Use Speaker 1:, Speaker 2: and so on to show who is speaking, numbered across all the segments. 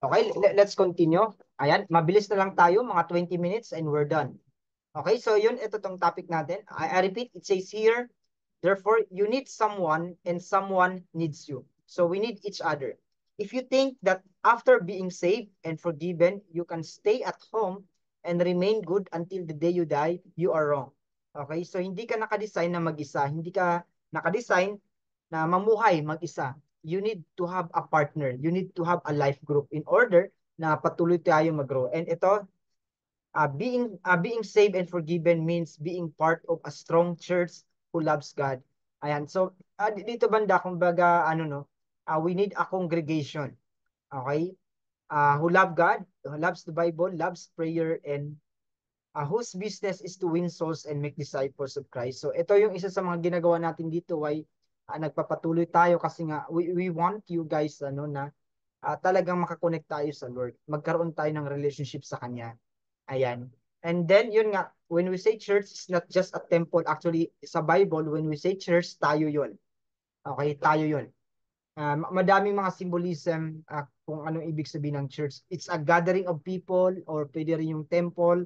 Speaker 1: Okay, let's continue. Ayan, mabilis na lang tayo, mga 20 minutes and we're done. Okay, so yun, ito tong topic natin. I repeat, it says here, therefore, you need someone and someone needs you. So we need each other. If you think that after being saved and forgiven, you can stay at home and remain good until the day you die, you are wrong. Okay, so hindi ka nakadesign na mag-isa. Hindi ka nakadesign na mamuhay mag-isa. You need to have a partner. You need to have a life group in order na patuloy tayo mag-grow. And ito, being saved and forgiven means being part of a strong church who loves God. Ayan. So, dito banda, kumbaga, ano no, we need a congregation. Okay? Who love God, who loves the Bible, loves prayer, and whose business is to win souls and make disciples of Christ. So, ito yung isa sa mga ginagawa natin dito, why nagpapatuloy tayo kasi nga, we want you guys, ano, na talagang makakonect tayo sa Lord. Magkaroon tayo ng relationship sa Kanya. Ayan. And then, yun nga, when we say church, it's not just a temple. Actually, sa Bible, when we say church, tayo yun. Okay, tayo yun. Madaming mga symbolism kung anong ibig sabihin ng church. It's a gathering of people, or pwede rin yung temple,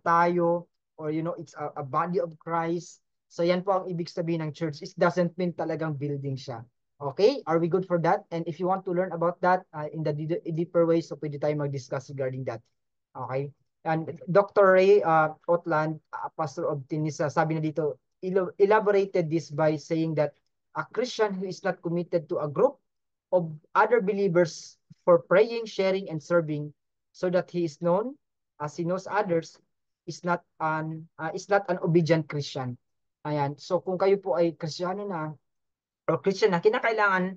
Speaker 1: tayo, or it's a body of Christ. So yan po ang ibig sabihin ng church. It doesn't mean talagang building siya. Okay? Are we good for that? And if you want to learn about that in the deeper way, so pwede tayo mag-discuss regarding that. Okay? And Dr. Ray Otland, pastor of Tinisa, sabi na dito, elaborated this by saying that a Christian who is not committed to a group of other believers for praying, sharing, and serving, so that he is known as he knows others, is not an obedient Christian. Ayan. So kung kayo po ay Kristiyano na or Christian na, kinakailangan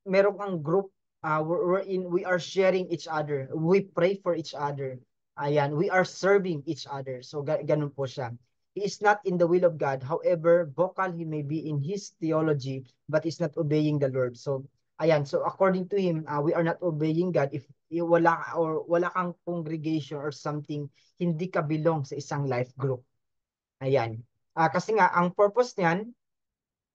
Speaker 1: meron kang group wherein we are sharing each other. We pray for each other. Ayan, we are serving each other. So ganun po siya. He is not in the will of God. However, vocal he may be in his theology, but is not obeying the Lord. So ayan, so according to him, we are not obeying God if wala kang congregation or something, hindi ka belong sa isang life group. Ayan. Kasi nga ang purpose niyan,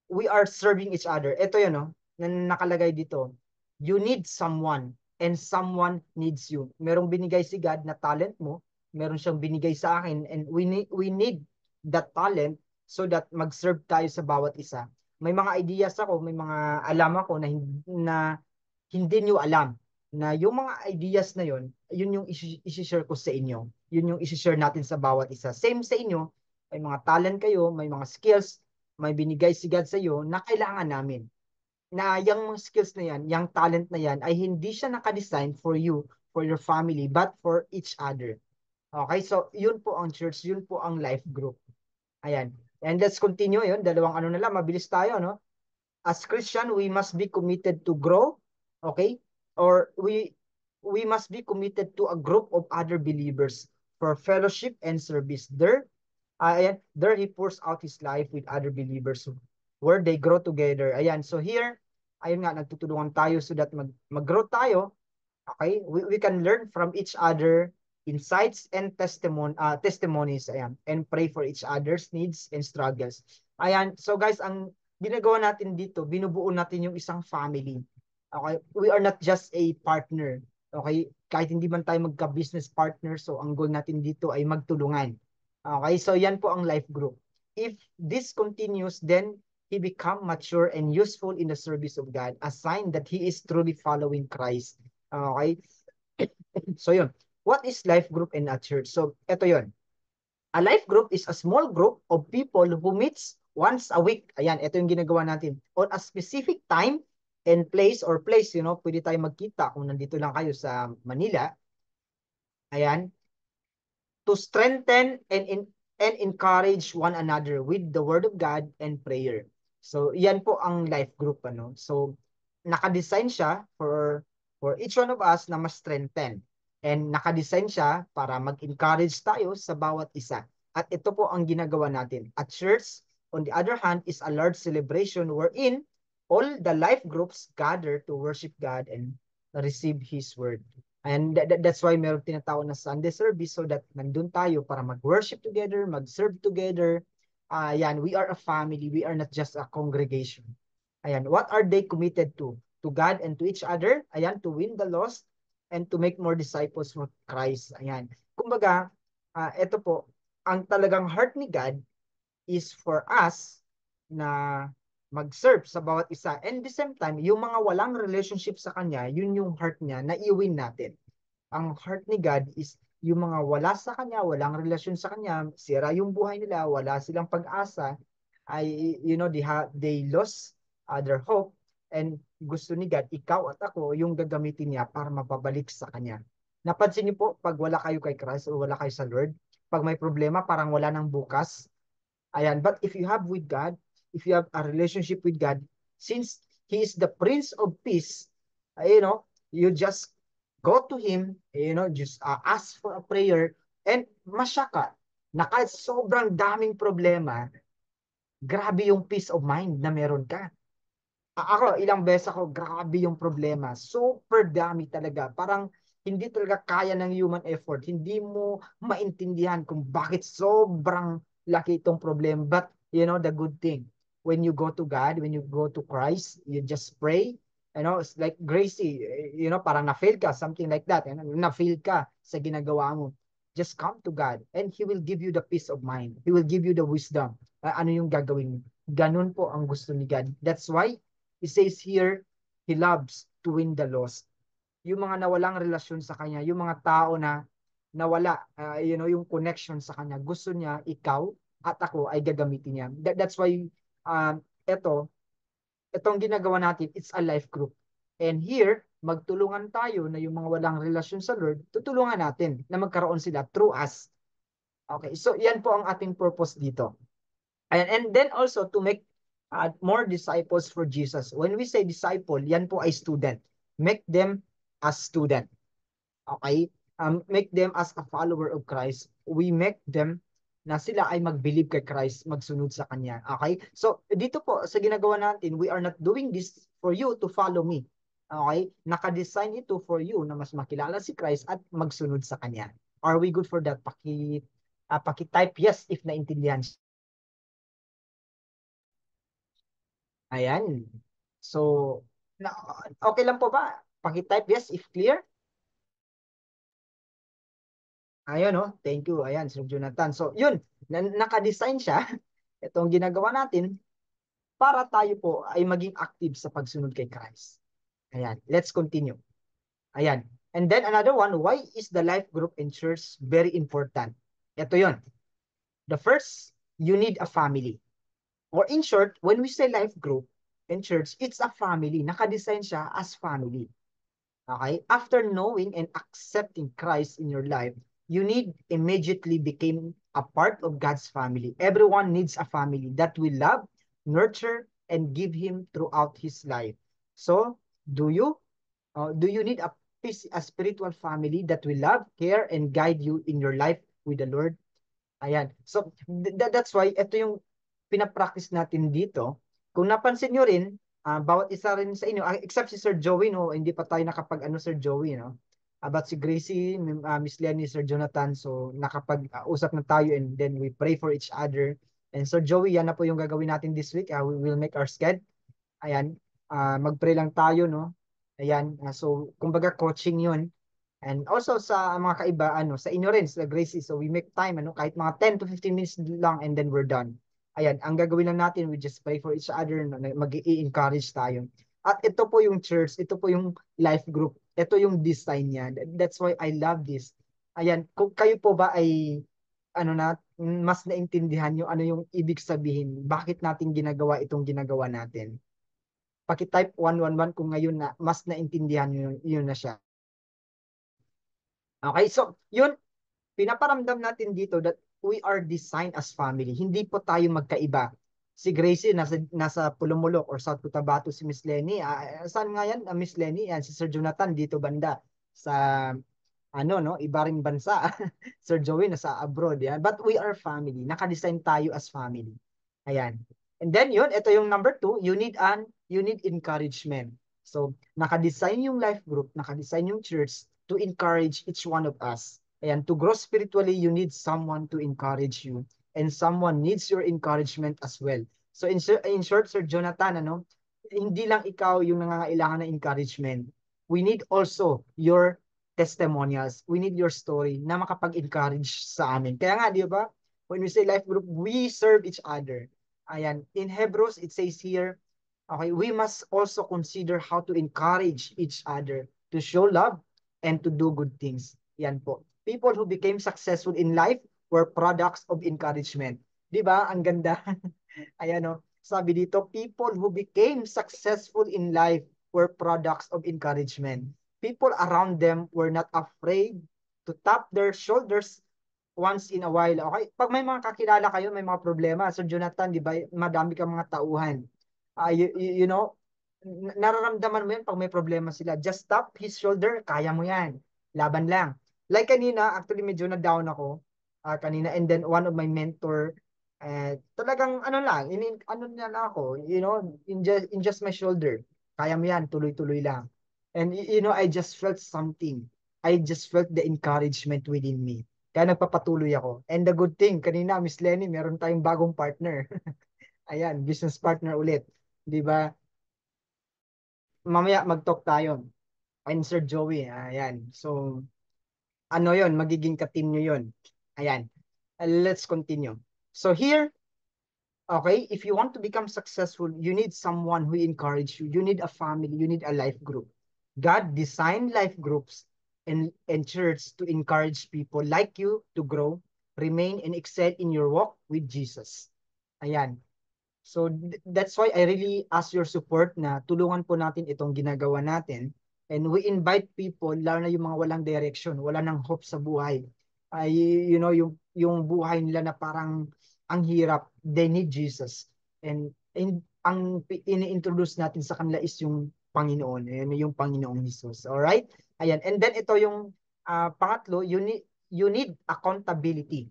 Speaker 1: we are serving each other. Ito yun, no? Na nakalagay dito. You need someone and someone needs you. Merong binigay si God na talent mo, meron siyang binigay sa akin, and we need that talent so that mag-serve tayo sa bawat isa. May mga ideas ako, may mga alam ako na hindi niyo alam, na yung mga ideas na yun yung isi-share ko sa inyo. Yun yung isi-share natin sa bawat isa. Same sa inyo, may mga talent kayo, may mga skills, may binigay si God sa iyo na kailangan namin. Na yung skills na yan, yung talent na yan, ay hindi siya nakadesign for you, for your family, but for each other. Okay, so yun po ang church, yun po ang life group. Ayan. And let's continue yun. Dalawang ano na lang, mabilis tayo, no? As Christian, we must be committed to grow, okay? Or we must be committed to a group of other believers for fellowship and service. There he pours out his life with other believers where they grow together. Ayan, so here, ayun nga, nagtutulungan tayo so that mag-grow tayo. Okay? We can learn from each other insights and testimonies, ayan, and pray for each other's needs and struggles. Ayan, so guys, ang ginagawa natin dito, binubuo natin yung isang family. Okay? We are not just a partner. Okay? Kahit hindi man tayo magka-business partner, so ang goal natin dito ay magtulungan. Okay? So yan po ang life group. If this continues, then he become mature and useful in the service of God, a sign that he is truly following Christ. Okay? So yun. What is life group in a church? So ito yun. A life group is a small group of people who meets once a week. Ayan, ito yung ginagawa natin. On a specific time and place, pwede tayo magkita kung nandito lang kayo sa Manila. Ayan. To strengthen and encourage one another with the word of God and prayer. So, yan po ang life group, ano. So, naka-design siya for each one of us na ma-strengthen. And naka-design siya para mag-encourage tayo sa bawat isa. At ito po ang ginagawa natin. At church, on the other hand, is a large celebration wherein all the life groups gather to worship God and receive His word. And that's why meron tinatawag na Sunday service, so that nandun tayo para mag-worship together, mag-serve together. Ayan, we are a family. We are not just a congregation. Ayan, what are they committed to? To God and to each other. Ayan, to win the lost and to make more disciples for Christ. Ayan. Kumbaga, ito po, ang talagang heart ni God is for us na mag-serve sa bawat isa. And the same time, yung mga walang relationship sa Kanya, yun yung heart niya na iwin natin. Ang heart ni God is yung mga wala sa Kanya, walang relasyon sa Kanya, sira yung buhay nila, wala silang pag-asa, ay, they lost their hope, and gusto ni God, ikaw at ako, yung gagamitin niya para mapabalik sa Kanya. Napansin niyo po, pag wala kayo kay Christ o wala kayo sa Lord, pag may problema, parang wala nang bukas. Ayan. But if you have with God, if you have a relationship with God, since He is the Prince of Peace, you just go to Him, just ask for a prayer, and masya ka na kahit sobrang daming problema, grabe yung peace of mind na meron ka. Ako, ilang beses ako, grabe yung problema. Super dami talaga. Parang hindi talaga kaya ng human effort. Hindi mo maintindihan kung bakit sobrang laki itong problem. But, the good thing, when you go to God, when you go to Christ, you just pray. It's like Gracie, parang na-fail ka, something like that. Na-fail ka sa ginagawa mo. Just come to God and He will give you the peace of mind. He will give you the wisdom. Ano yung gagawin mo? Ganun po ang gusto ni God. That's why He says here, He loves to win the lost. Yung mga nawalang relasyon sa Kanya, yung mga tao na nawala, yung connection sa Kanya, gusto niya, ikaw at ako ay gagamitin niya. That's why, ito, itong ginagawa natin, it's a life group. And here, magtulungan tayo na yung mga walang relasyon sa Lord, tutulungan natin na magkaroon sila through us. Okay, so yan po ang ating purpose dito. And then also to make more disciples for Jesus. When we say disciple, yan po ay student. Make them as student. Okay? Make them as a follower of Christ. We make them na sila ay mag-believe kay Christ, magsunod sa Kanya. Okay? So, dito po sa ginagawa natin, we are not doing this for you to follow me. Okay? Naka-design ito for you na mas makilala si Christ at magsunod sa Kanya. Are we good for that? Paki-type yes if naintindihan siya. Ayan. So, okay lang po ba? Paki-type yes if clear. Ayun, no? Thank you. Ayan, Sir Jonathan. So, yun. Naka-design siya. Itong ginagawa natin para tayo po ay maging active sa pagsunod kay Christ. Ayan. Let's continue. Ayan. And then another one, why is the life group in church very important? Ito yun. The first, you need a family. Or in short, when we say life group in church, it's a family. Naka-design siya as family. Okay? After knowing and accepting Christ in your life, you need immediately became a part of God's family. Everyone needs a family that will love, nurture, and give him throughout his life. So, do you? Do you need a spiritual family that will love, care, and guide you in your life with the Lord? Ayan. So, that's why ito yung pinapractice natin dito. Kung napansin nyo rin, bawat isa rin sa inyo, except si Sir Joey, no, hindi pa tayo nakapag-ano Sir Joey, no? About si Gracie, Miss Lenny, Sir Jonathan, so nakapag-usap na tayo and then we pray for each other. And Sir Joey, yan na po yung gagawin natin this week. We will make our schedule. Ayan, mag-pray lang tayo, no? Ayan, so kumbaga coaching yun. And also sa mga kaiba, sa inyo rin, sa Gracie, so we make time, kahit mga 10 to 15 minutes lang and then we're done. Ayan, ang gagawin lang natin, we just pray for each other, mag-i-encourage tayo. At ito po yung church, ito po yung life group, ito yung design niya. That's why I love this. Ayan, kung kayo po ba ay, mas naintindihan nyo ano yung ibig sabihin, bakit natin ginagawa itong ginagawa natin. Paki-type 111 kung ngayon na mas naintindihan nyo yun na siya. Okay, so yun, pinaparamdam natin dito that we are designed as family. Hindi po tayo magkaiba. Si Gracie nasa Pulumulok or South Cotabato, si Miss Lenny. Saan nga yan, Miss Lenny? Yan, si Sir Jonathan dito banda sa iba ring bansa. Sir Joey nasa abroad yan. But we are family. Naka-design tayo as family. Ayan. And then yun, ito yung number 2, you need encouragement. So, naka-design yung life group, naka-design yung church to encourage each one of us. Ayan, to grow spiritually, you need someone to encourage you. And someone needs your encouragement as well. So in short, Sir Jonathan, hindi lang ikaw yung nangangailangan ng encouragement. We need also your testimonials. We need your story na makapag-encourage sa amin. Kaya nga, di ba? When we say life group, we serve each other. Ayan. In Hebrews, it says here, okay, we must also consider how to encourage each other to show love and to do good things. Yan po. People who became successful in life were products of encouragement. Di ba? Ang ganda. Ayan o. Sabi dito, people who became successful in life were products of encouragement. People around them were not afraid to tap their shoulders once in a while. Okay? Pag may mga kakilala kayo, may mga problema. So Jonathan, di ba, madami kang mga tauhan. You know, nararamdaman mo yan pag may problema sila. Just tap his shoulder, kaya mo yan. Laban lang. Like kanina, actually medyo na-down ako kanina, and then one of my mentor, talagang ano lang, ano niya lang ako, in just my shoulder. Kaya mo yan, tuloy-tuloy lang. And I just felt something. I just felt the encouragement within me. Kaya nagpapatuloy ako. And the good thing, kanina, Miss Lenny, meron tayong bagong partner. Ayan, business partner ulit. 'Di ba? Mamaya mag-talk tayo. And Sir Joey, ayan. So, ano 'yon, magiging ka-team niyo 'yon. Ayan. Let's continue. So here, okay, if you want to become successful, you need someone who encourage you. You need a family, you need a life group. God designed life groups and church to encourage people like you to grow, remain, and excel in your walk with Jesus. Ayan. So that's why I really ask your support na tulungan po natin itong ginagawa natin. And we invite people, lalo na yung mga walang direction, wala nang hope sa buhay. Ay, yung buhay nila na parang ang hirap, they need Jesus. And ang ini-introduce natin sa kanila is yung Panginoon. Ayan, yung Panginoong Jesus. Alright? Ayan. And then ito yung pangatlo, you need accountability.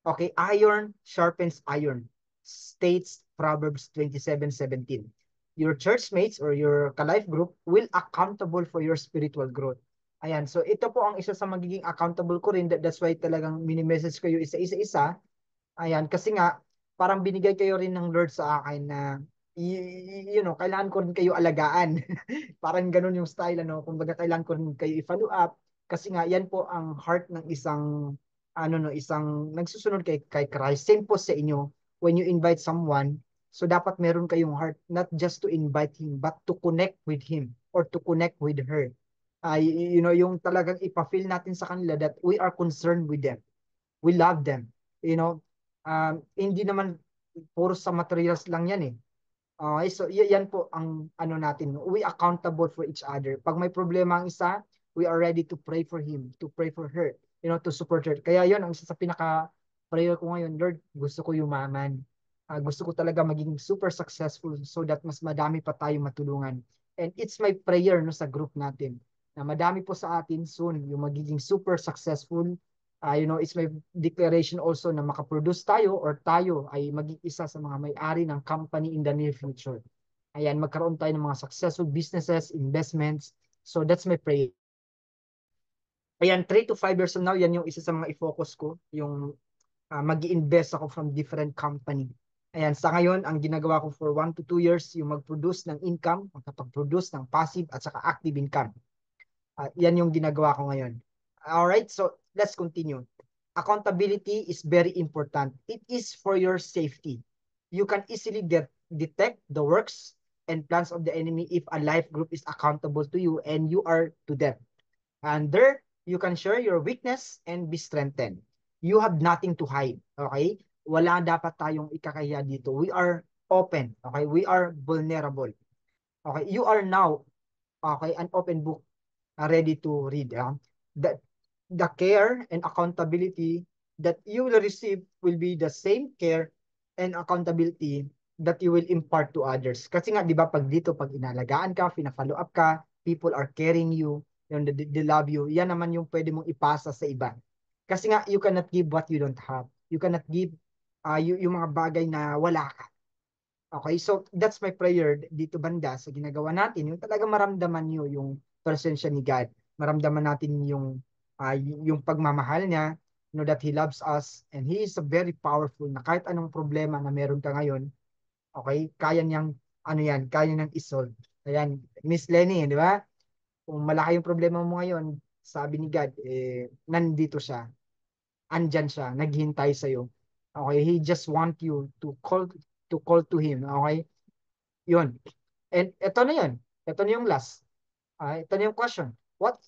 Speaker 1: Okay, iron sharpens iron. States Proverbs 27:17. Your churchmates or your ka-life group will accountable for your spiritual growth. Ayan, so ito po ang isa sa magiging accountable ko rin. That's why talagang mini-message ko yung isa-isa. Ayan, kasi nga, parang binigay kayo rin ng Lord sa akin na, kailangan ko rin kayo alagaan. Parang ganun yung style, ano, kumbaga kailangan ko rin kayo i-follow up. Kasi nga, yan po ang heart ng isang, isang nagsusunod kay Christ. Same po sa inyo, when you invite someone, so dapat meron kayong heart, not just to invite him, but to connect with him or to connect with her. Yung talagang ipa-feel natin sa kanila that we are concerned with them. We love them. Hindi naman puro sa materials lang yan eh. Okay, so yan po ang ano natin. We accountable for each other. Pag may problema ang isa, we are ready to pray for him, to pray for her, to support her. Kaya yon ang isa sa pinaka-prayer ko ngayon, Lord, gusto ko yumaman. Gusto ko talaga maging super successful so that mas madami pa tayong matulungan. And it's my prayer no, sa group natin na madami po sa atin soon yung magiging super successful. It's my declaration also na makaproduce tayo or tayo ay maging isa sa mga may-ari ng company in the near future. Ayan, magkaroon tayo ng mga successful businesses, investments. So that's my prayer. Ayan, 3 to 5 years from now, yan yung isa sa mga i-focus ko, yung mag-i-invest ako from different company. Ayan, sa ngayon, ang ginagawa ko for 1 to 2 years, yung mag-produce ng income, magkapag-produce ng passive at saka active income. Yan yung ginagawa ko ngayon. Alright, so let's continue. Accountability is very important. It is for your safety. You can easily detect the works and plans of the enemy if a life group is accountable to you and you are to them. And there, you can share your weakness and be strengthened. You have nothing to hide. Okay? Wala dapat tayong ikakahiya dito. We are open. Okay? We are vulnerable. Okay? You are now, okay, an open book ready to read. The care and accountability that you will receive will be the same care and accountability that you will impart to others. Kasi nga, di ba, pag inalagaan ka, pina-follow up ka, people are caring you, they love you, yan naman yung pwede mong ipasa sa iba. Kasi nga, you cannot give what you don't have. You cannot give yung mga bagay na wala ka. Okay, so that's my prayer dito banda sa ginagawa natin, yung talaga maramdaman nyo yung presensya ni God. Maramdaman natin yung pagmamahal niya, that He loves us and He is a very powerful na kahit anong problema na meron ka ngayon, okay, kaya niyang, kaya niyang isolve. Ayan, Miss Lenny, di ba? Kung malaki yung problema mo ngayon, sabi ni God, nandito siya. Andyan siya, naghihintay sa'yo. Okay, He just want you to call to Him. Okay, yun. And ito na yun. Ito na yung last. Ito na yung question. What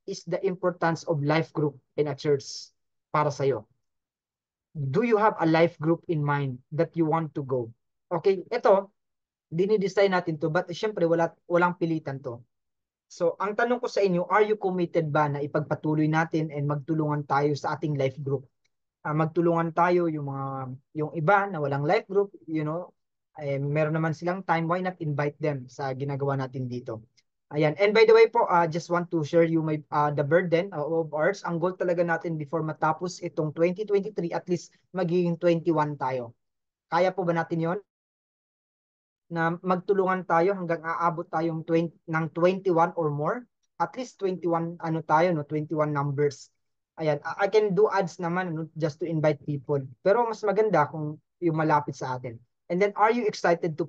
Speaker 1: is the importance of life group in a church para sa'yo? Do you have a life group in mind that you want to go? Okay, ito, dinidesign natin to, but syempre walang pilitan to. So, ang tanong ko sa inyo, are you committed ba na ipagpatuloy natin and magtulungan tayo sa ating life group? Magtulungan tayo yung iba na walang life group, meron naman silang time, why not invite them sa ginagawa natin dito? Ayan. And by the way po, just want to share you the burden of ours. Ang goal talaga natin before matapos itong 2023, at least magiging 21 tayo. Kaya po ba natin yon? Na magtulungan tayo hanggang aabot tayong ng 21 or more? At least 21 tayo, no? 21 numbers. Ayan, I can do ads naman, no? Just to invite people. Pero mas maganda kung yung malapit sa atin. And then, are you excited to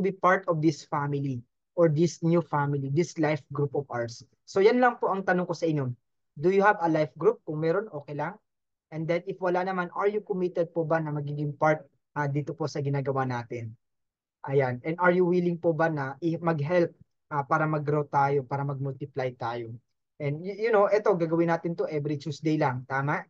Speaker 1: be part of this family or this new family, this life group of ours? So yan lang po ang tanong ko sa inyo. Do you have a life group? Kung meron, okay lang. And then if wala naman, are you committed po ba na magiging part dito po sa ginagawa natin? Ayan. And are you willing po ba na mag-help para mag-grow tayo, para mag-multiply tayo? And ito, gagawin natin to every Tuesday lang. Tama?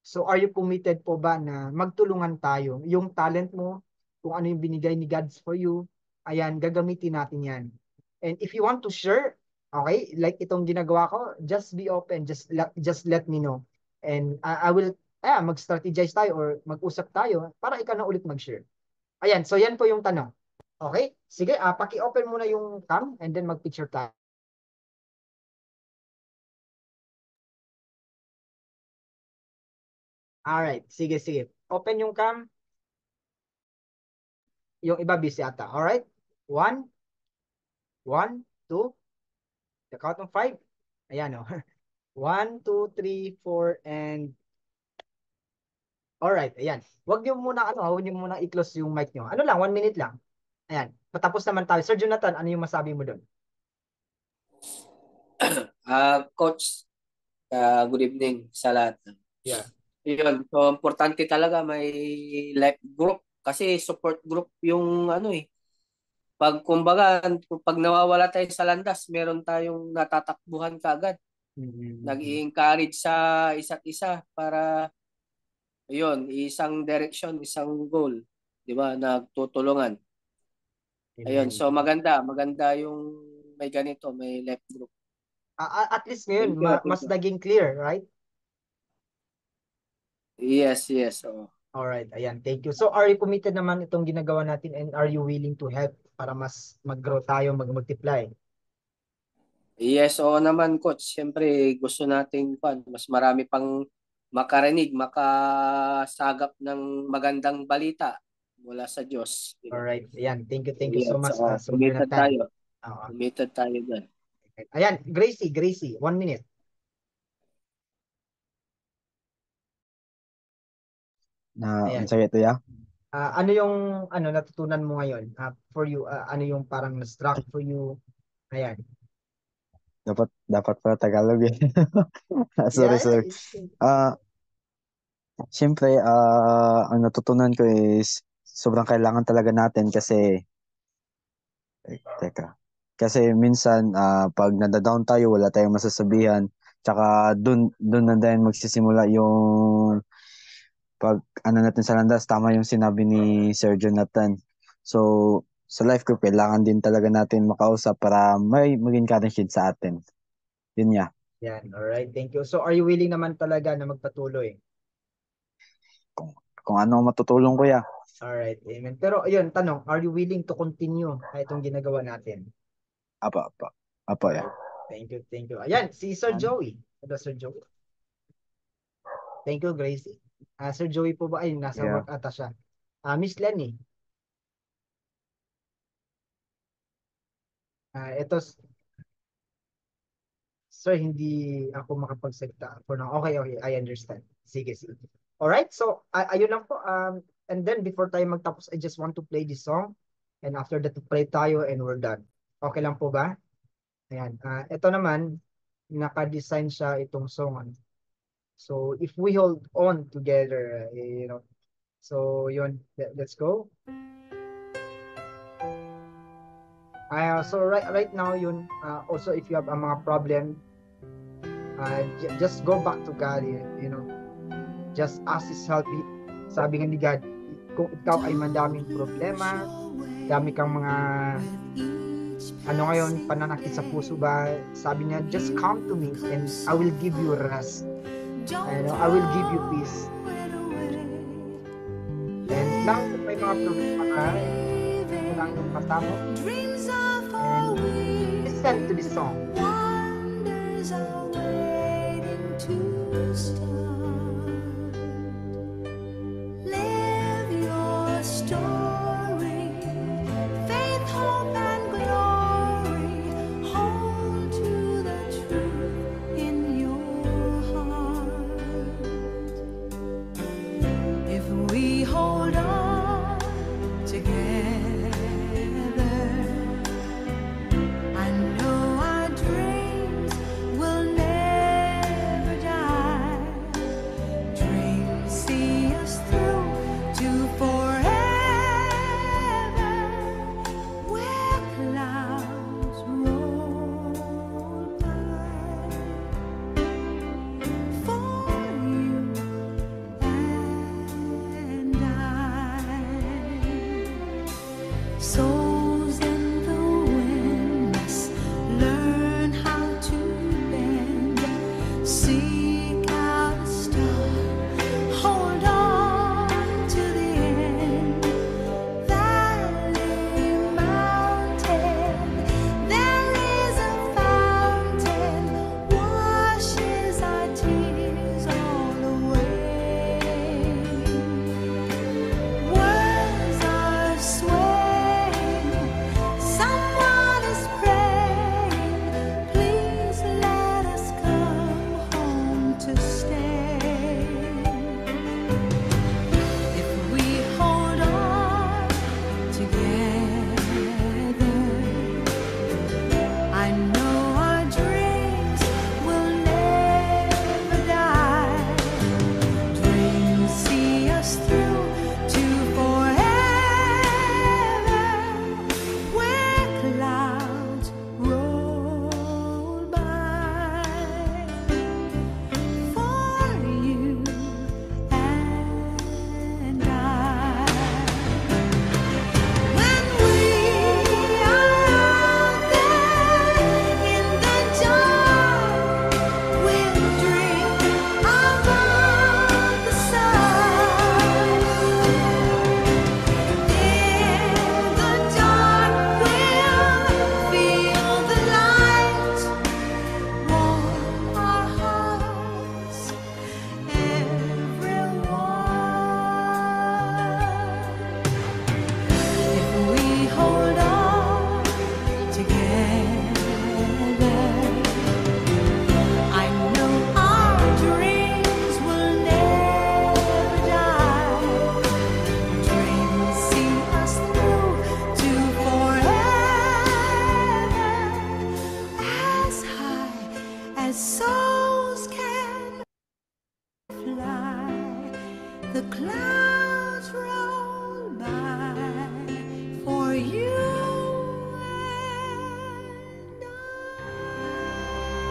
Speaker 1: So are you committed po ba na magtulungan tayo? Yung talent mo, kung ano yung binigay ni God for you, ayan, gagamitin natin yan. And if you want to share, okay, like itong ginagawa ko, just be open, just let me know. And I will, mag-strategize tayo or mag-usap tayo para ikaw na ulit mag-share. Ayan, so yan po yung tanong. Okay? Sige, paki-open muna yung cam and then mag-picture tayo. Alright, sige, sige. Open yung cam. Yung iba busy ata. Alright? 1, 1, 2, the count of 5. Ayan o. 1, 2, 3, 4, and alright, ayan. Huwag niyo muna, huwag niyo muna i-close yung mic niyo. Ano lang, 1 minute lang. Ayan. Patapos naman tayo. Sir Jonathan, ano yung masabi mo doon?
Speaker 2: Coach, good evening sa lahat.
Speaker 1: Yeah.
Speaker 2: Yun, so importante talaga may life group kasi support group yung pag kumbaga, pag nawawala tayo sa landas, meron tayong natatakbuhan kaagad. Nag-i-encourage sa isa't isa para isang direction, isang goal, 'di ba? Nagtutulungan. Ayun, so maganda yung may ganito, may life group.
Speaker 1: At least ngayon,
Speaker 2: Thank you, thank
Speaker 1: mas
Speaker 2: you.
Speaker 1: naging clear, right?
Speaker 2: Yes, yes.
Speaker 1: Alright, ayan. Thank you. So, are you committed naman itong ginagawa natin and are you willing to help para mas mag-grow tayo, mag-multiply?
Speaker 2: Yes, oo naman, coach. Siyempre, gusto nating mas marami pang makarinig, makasagap ng magandang balita mula sa Diyos. Di ba?
Speaker 1: Alright, ayan. Thank you so
Speaker 2: Yes,
Speaker 1: much,
Speaker 2: oo.
Speaker 1: Sir Jonathan.
Speaker 2: Tayo. Committed tayo dyan.
Speaker 1: Ayan, Gracie, 1 minute. Ayan.
Speaker 3: Unsay ito ya?
Speaker 1: Ano yung natutunan mo ngayon? For you, ano yung parang na-struck for you? Ayan.
Speaker 3: Dapat pala Tagalog eh. Sorry,
Speaker 1: Yeah,
Speaker 3: sorry. Siyempre, ang natutunan ko is sobrang kailangan talaga natin kasi teka. Kasi minsan pag nada-down tayo, wala tayong masasabihan. Tsaka dun na din magsisimula yung pag natin sa landas, tama yung sinabi ni Sir Jonathan. So, sa life group, kailangan din talaga natin makausap para may mag-encourage sa atin. Yun niya.
Speaker 1: Yan, alright, thank you. So, are you willing naman talaga na magpatuloy?
Speaker 3: Kung ano matutulong ko ya.
Speaker 1: Alright, amen. Pero, ayun, tanong, are you willing to continue itong ginagawa natin?
Speaker 3: Apa ya.
Speaker 1: Thank you. Ayan, si Sir Joey. Ano, Sir Joey? Thank you, Gracie. Sir Joey po ba? Ay, nasa work ata siya. Miss Lenny. Ito, sir, hindi ako makapagsalita for now. Okay, I understand. Sige. Alright, so, ayun lang po. And then, before tayo magtapos, I just want to play this song. And after that, play tayo and we're done. Okay lang po ba? Ayan. Ito naman, naka-design siya itong song. So if we hold on together, so yun, let's go. So right now yun, also if you have a mga problem, just go back to God, just ask His help. Sabi nga ni God, kung ikaw ay madaming problema, dami kang mga ngayon, pananakit sa puso ba, sabi niya, just come to me and I will give you rest. I will give you peace. And lang kung may mga problema ka, ito lang yung mata mo. And listen to this song.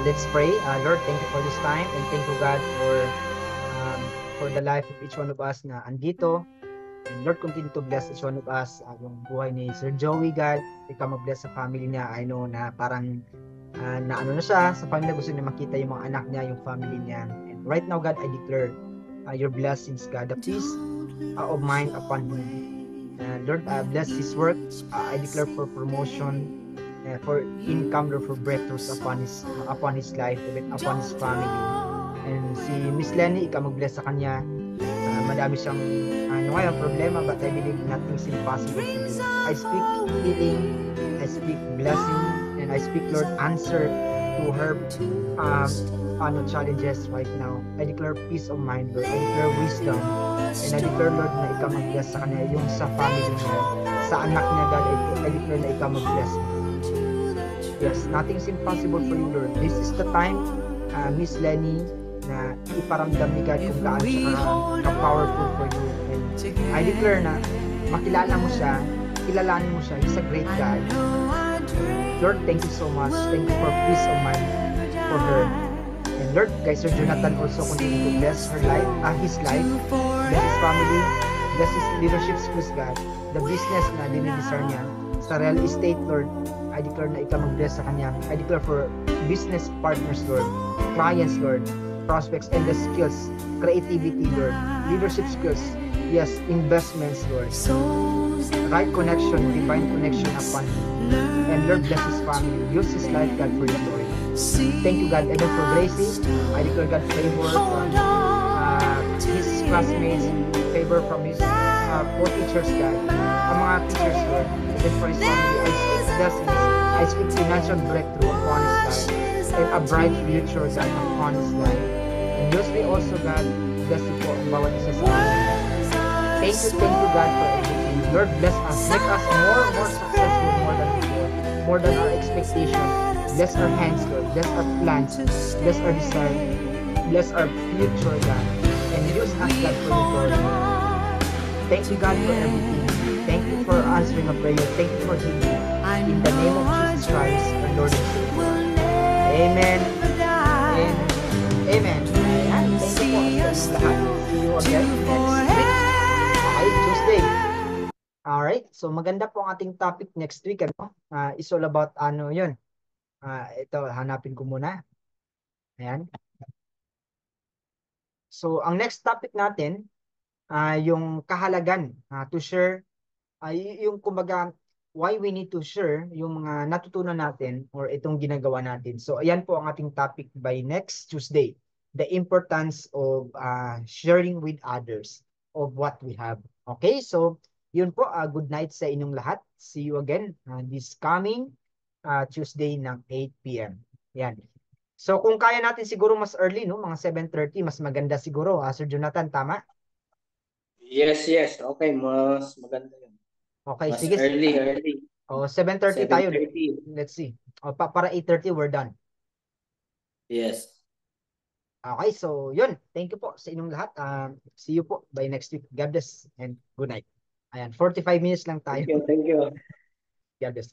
Speaker 1: Let's pray. Lord, thank you for this time and thank you, God, for the life of each one of us na andito. And Lord, continue to bless each one of us. Yung buhay ni Sir Joey, God, ikaw mag-bless sa family niya. I know na parang naano na siya sa family, gusto niya makita yung mga anak niya, yung family niya. And right now, God, I declare your blessings, God, the peace of mind upon him. Lord, bless his work. I declare for promotion, for income, Lord, for breakthroughs upon his life, upon his family. And si Miss Lenny, ikaw mag-bless sa kanya. Madami siyang ngayon problema, but I believe nothing's impossible for you. I speak healing, I speak blessing, and I speak, Lord, answer to her challenges right now. I declare peace of mind, Lord. I declare wisdom, and I declare, Lord, na ikaw mag-bless sa kanya, yung sa family niya, sa anak niya, God, I declare na ikaw mag-bless. Yes, nothing is impossible for you, Lord. This is the time, Miss Lenny, na iparamdam ni God kung gaano siya ka-powerful for you. And I declare na makilala mo siya, kilalanin mo siya. He's a great God. Lord, thank you so much. Thank you for peace of mind for her. And Lord, kay Sir Jonathan also continue to bless her life, his life, bless his family, bless his leadership skills, God. The business na dinidesire niya sa real estate, Lord, I declare na ikaw mag-bless sa kanya. I declare for business partners, Lord, clients, Lord, prospects, and the skills, creativity, Lord, leadership skills, yes, investments, Lord, right connection, divine connection upon him. And Lord, bless his family. Use his life, God, for your glory. Thank you, God. And then for Gracie, I declare God favor from his classmates, favor from his co-teachers, God, ang mga teachers, Lord. And then for his family, I speak blessings. I speak financial breakthrough upon his life and a bright future, God, upon his life. And use me also, God, bless you po ang bawat isa sa amin. Thank you, God, for everything. Lord, bless us. Make us more successful, more than before, more than our expectation. Bless our hands, Lord. Bless our plans. Bless our desire. Bless our future, God. And use us, God, for your glory. Thank you, God, for everything. Thank you for answering a prayer. Thank you for healing. In the name of Jesus Christ, our Lord and Savior. Amen. And amen. Ayan. Thank you po sa lahat. See you again next week. Okay, Tuesday. Alright, so maganda po ang ating topic next week. Ano? It's all about ano yun. Ito, hanapin ko muna. Ayan. So, ang next topic natin, yung kahalagan to share, yung kumbaga, why we need to share yung mga natutunan natin or itong ginagawa natin. So, ayan po ang ating topic by next Tuesday. The importance of sharing with others of what we have. Okay, so yun po, good night sa inyong lahat. See you again this coming Tuesday ng 8 p.m. Yan. So kung kaya natin siguro mas early, no, mga 7:30, mas maganda siguro. Sir Jonathan, tama?
Speaker 2: Yes. Okay, mas maganda yun.
Speaker 1: Okay,
Speaker 2: Mas
Speaker 1: sige.
Speaker 2: early.
Speaker 1: Oh, 7:30 tayo.
Speaker 2: 7:30.
Speaker 1: Let's see. Para 8:30 we're done.
Speaker 2: Yes.
Speaker 1: Okay, so yun. Thank you po sa inyong lahat. See you po by next week. God bless and good night. Ayan, 45 minutes lang tayo.
Speaker 2: Thank you.
Speaker 1: God bless.